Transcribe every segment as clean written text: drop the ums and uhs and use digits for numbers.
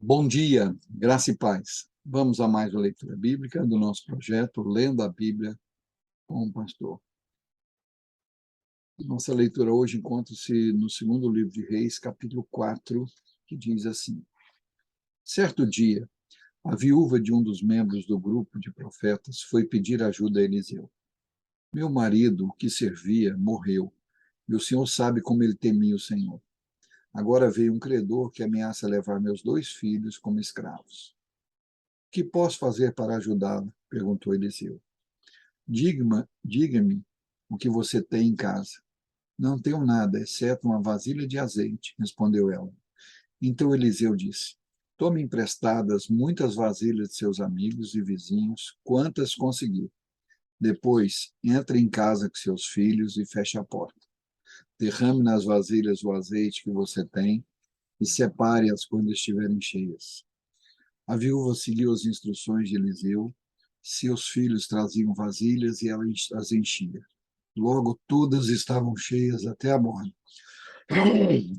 Bom dia, graça e paz. Vamos a mais uma leitura bíblica do nosso projeto Lendo a Bíblia com o Pastor. Nossa leitura hoje encontra-se no segundo livro de Reis, capítulo 4, que diz assim: Certo dia, a viúva de um dos membros do grupo de profetas foi pedir ajuda a Eliseu. Meu marido, que servia, morreu, e o senhor sabe como ele temia o Senhor. Agora veio um credor que ameaça levar meus 2 filhos como escravos. O que posso fazer para ajudá-la? Perguntou Eliseu. Diga-me o que você tem em casa. Não tenho nada, exceto uma vasilha de azeite, respondeu ela. Então Eliseu disse: Tome emprestadas muitas vasilhas de seus amigos e vizinhos, quantas conseguir. Depois, entre em casa com seus filhos e feche a porta. Derrame nas vasilhas o azeite que você tem e separe-as quando estiverem cheias. A viúva seguiu as instruções de Eliseu. Seus filhos traziam vasilhas e ela as enchia. Logo todas estavam cheias até a borda.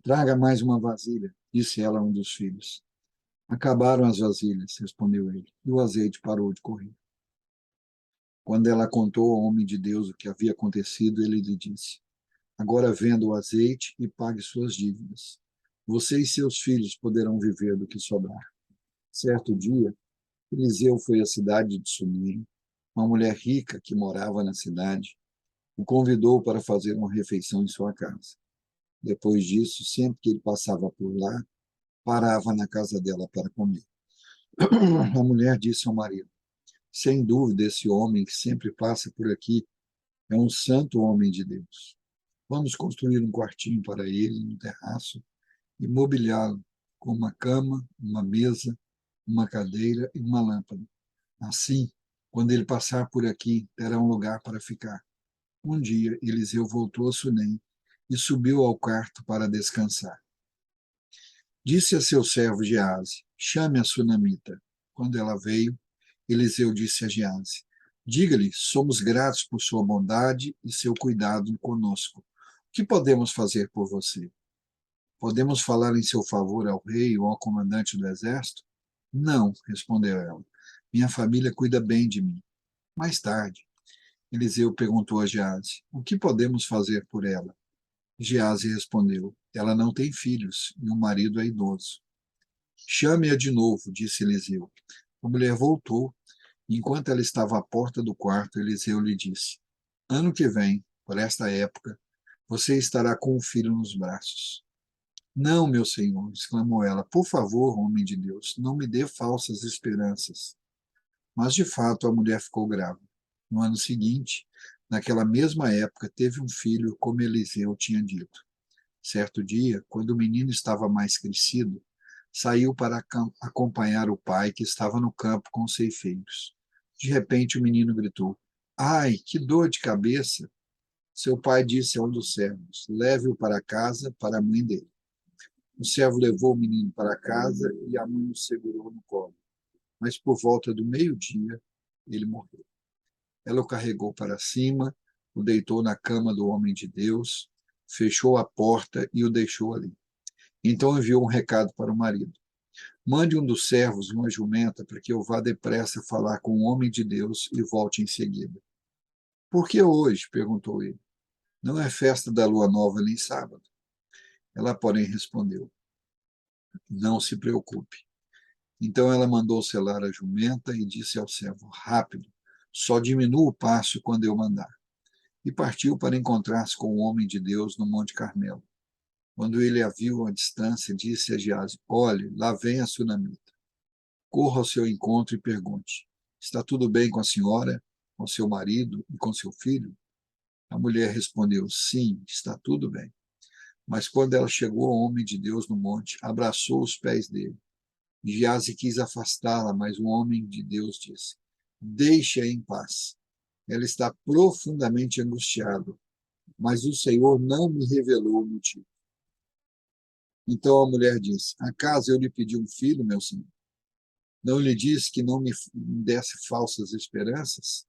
Traga mais uma vasilha, disse ela a um dos filhos. Acabaram as vasilhas, respondeu ele, e o azeite parou de correr. Quando ela contou ao homem de Deus o que havia acontecido, ele lhe disse: Agora venda o azeite e pague suas dívidas. Você e seus filhos poderão viver do que sobrar. Certo dia, Eliseu foi à cidade de Sunem. Uma mulher rica que morava na cidade o convidou para fazer uma refeição em sua casa. Depois disso, sempre que ele passava por lá, parava na casa dela para comer. A mulher disse ao marido: Sem dúvida, esse homem que sempre passa por aqui é um santo homem de Deus. Vamos construir um quartinho para ele no terraço e mobiliá-lo com uma cama, uma mesa, uma cadeira e uma lâmpada. Assim, quando ele passar por aqui, terá um lugar para ficar. Um dia, Eliseu voltou a Sunem e subiu ao quarto para descansar. Disse a seu servo Geazi: Chame a sunamita. Quando ela veio, Eliseu disse a Geazi: Diga-lhe, somos gratos por sua bondade e seu cuidado conosco. O que podemos fazer por você? Podemos falar em seu favor ao rei ou ao comandante do exército? Não, respondeu ela. Minha família cuida bem de mim. Mais tarde, Eliseu perguntou a Geazi: O que podemos fazer por ela? Geazi respondeu: Ela não tem filhos e o marido é idoso. Chame-a de novo, disse Eliseu. A mulher voltou. Enquanto ela estava à porta do quarto, Eliseu lhe disse: Ano que vem, por esta época, você estará com um filho nos braços. Não, meu senhor, exclamou ela. Por favor, homem de Deus, não me dê falsas esperanças. Mas, de fato, a mulher ficou grávida. No ano seguinte, naquela mesma época, teve um filho, como Eliseu tinha dito. Certo dia, quando o menino estava mais crescido, saiu para acompanhar o pai, que estava no campo com os ceifeiros. De repente, o menino gritou: Ai, que dor de cabeça! Seu pai disse a um dos servos: Leve-o para casa, para a mãe dele. O servo levou o menino para casa e a mãe o segurou no colo. Mas por volta do meio-dia, ele morreu. Ela o carregou para cima, o deitou na cama do homem de Deus, fechou a porta e o deixou ali. Então enviou um recado para o marido: Mande um dos servos uma jumenta para que eu vá depressa falar com o homem de Deus e volte em seguida. Por que hoje? Perguntou ele. Não é festa da lua nova nem sábado. Ela, porém, respondeu: Não se preocupe. Então ela mandou selar a jumenta e disse ao servo: Rápido, só diminua o passo quando eu mandar. E partiu para encontrar-se com o homem de Deus no Monte Carmelo. Quando ele a viu à distância, disse a Geazi: Olhe, lá vem a sunamita. Corra ao seu encontro e pergunte: Está tudo bem com a senhora, com seu marido e com seu filho? A mulher respondeu: Sim, está tudo bem. Mas quando ela chegou ao homem de Deus no monte, abraçou os pés dele. Geazi quis afastá-la, mas o homem de Deus disse: Deixe-a em paz. Ela está profundamente angustiada, mas o Senhor não me revelou o motivo. Então a mulher disse: Acaso eu lhe pedi um filho, meu senhor? Não lhe disse que não me desse falsas esperanças?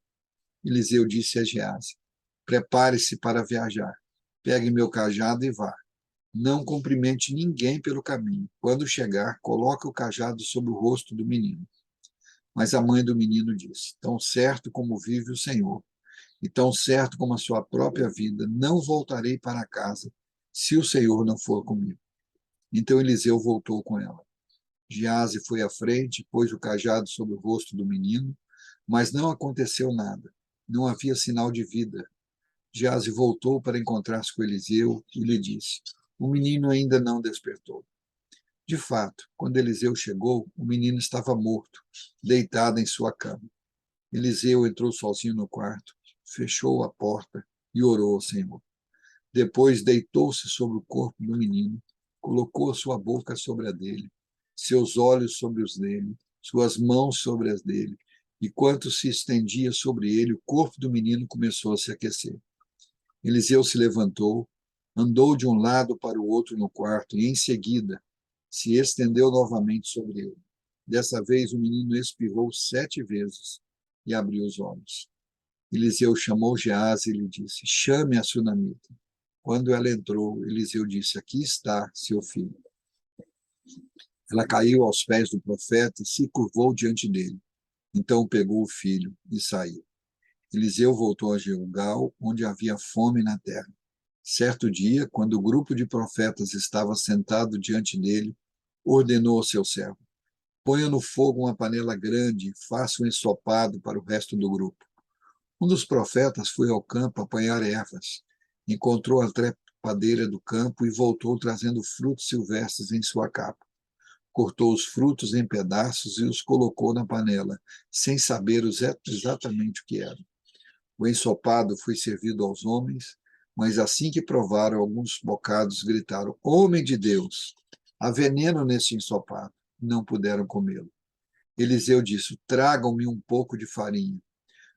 Eliseu disse a Geazi: Prepare-se para viajar. Pegue meu cajado e vá. Não cumprimente ninguém pelo caminho. Quando chegar, coloque o cajado sobre o rosto do menino. Mas a mãe do menino disse: Tão certo como vive o Senhor, e tão certo como a sua própria vida, não voltarei para casa, se o Senhor não for comigo. Então Eliseu voltou com ela. Geazi foi à frente, pôs o cajado sobre o rosto do menino, mas não aconteceu nada. Não havia sinal de vida. Geazi voltou para encontrar-se com Eliseu e lhe disse: O menino ainda não despertou. De fato, quando Eliseu chegou, o menino estava morto, deitado em sua cama. Eliseu entrou sozinho no quarto, fechou a porta e orou ao Senhor. Depois deitou-se sobre o corpo do menino, colocou sua boca sobre a dele, seus olhos sobre os dele, suas mãos sobre as dele, e quanto se estendia sobre ele, o corpo do menino começou a se aquecer. Eliseu se levantou, andou de um lado para o outro no quarto e, em seguida, se estendeu novamente sobre ele. Dessa vez, o menino espirrou 7 vezes e abriu os olhos. Eliseu chamou Geazi e lhe disse: Chame a sunamita. Quando ela entrou, Eliseu disse: Aqui está seu filho. Ela caiu aos pés do profeta e se curvou diante dele. Então pegou o filho e saiu. Eliseu voltou a Gilgal, onde havia fome na terra. Certo dia, quando o grupo de profetas estava sentado diante dele, ordenou ao seu servo: Ponha no fogo uma panela grande e faça um ensopado para o resto do grupo. Um dos profetas foi ao campo apanhar ervas. Encontrou a trepadeira do campo e voltou trazendo frutos silvestres em sua capa. Cortou os frutos em pedaços e os colocou na panela, sem saber exatamente o que era. O ensopado foi servido aos homens, mas assim que provaram alguns bocados, gritaram: Homem de Deus, há veneno nesse ensopado. Não puderam comê-lo. Eliseu disse: Tragam-me um pouco de farinha.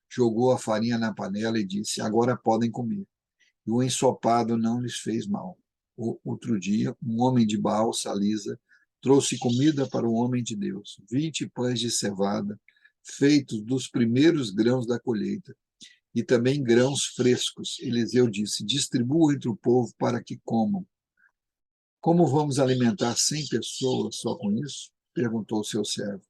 Jogou a farinha na panela e disse: Agora podem comer. E o ensopado não lhes fez mal. Outro dia, um homem de Baal, Salisa, trouxe comida para o homem de Deus: 20 pães de cevada, feitos dos primeiros grãos da colheita, e também grãos frescos. Eliseu disse: Distribua entre o povo para que comam. Como vamos alimentar 100 pessoas só com isso? Perguntou seu servo.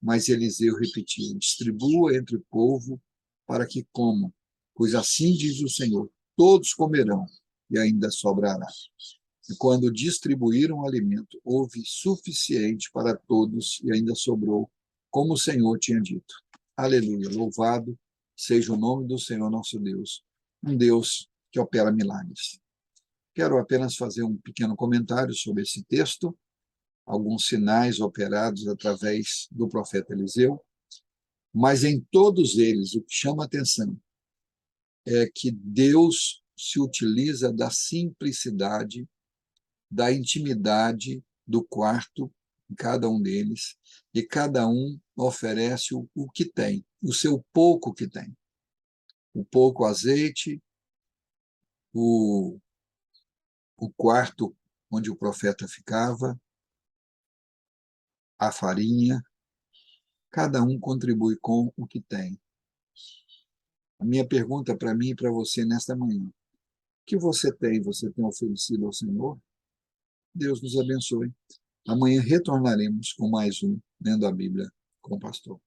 Mas Eliseu repetiu: Distribua entre o povo para que comam, pois assim diz o Senhor: todos comerão e ainda sobrará. E quando distribuíram o alimento, houve suficiente para todos e ainda sobrou, como o Senhor tinha dito. Aleluia! Louvado seja o nome do Senhor nosso Deus, um Deus que opera milagres. Quero apenas fazer um pequeno comentário sobre esse texto, alguns sinais operados através do profeta Eliseu, mas em todos eles o que chama a atenção é que Deus se utiliza da simplicidade, da intimidade do quarto em cada um deles, e cada um oferece o que tem, o seu pouco que tem. O pouco azeite, o, o quarto onde o profeta ficava, a farinha, cada um contribui com o que tem. A minha pergunta para mim e para você nesta manhã: o que você tem? Você tem oferecido ao Senhor? Deus nos abençoe. Amanhã retornaremos com mais um Lendo a Bíblia com o Pastor.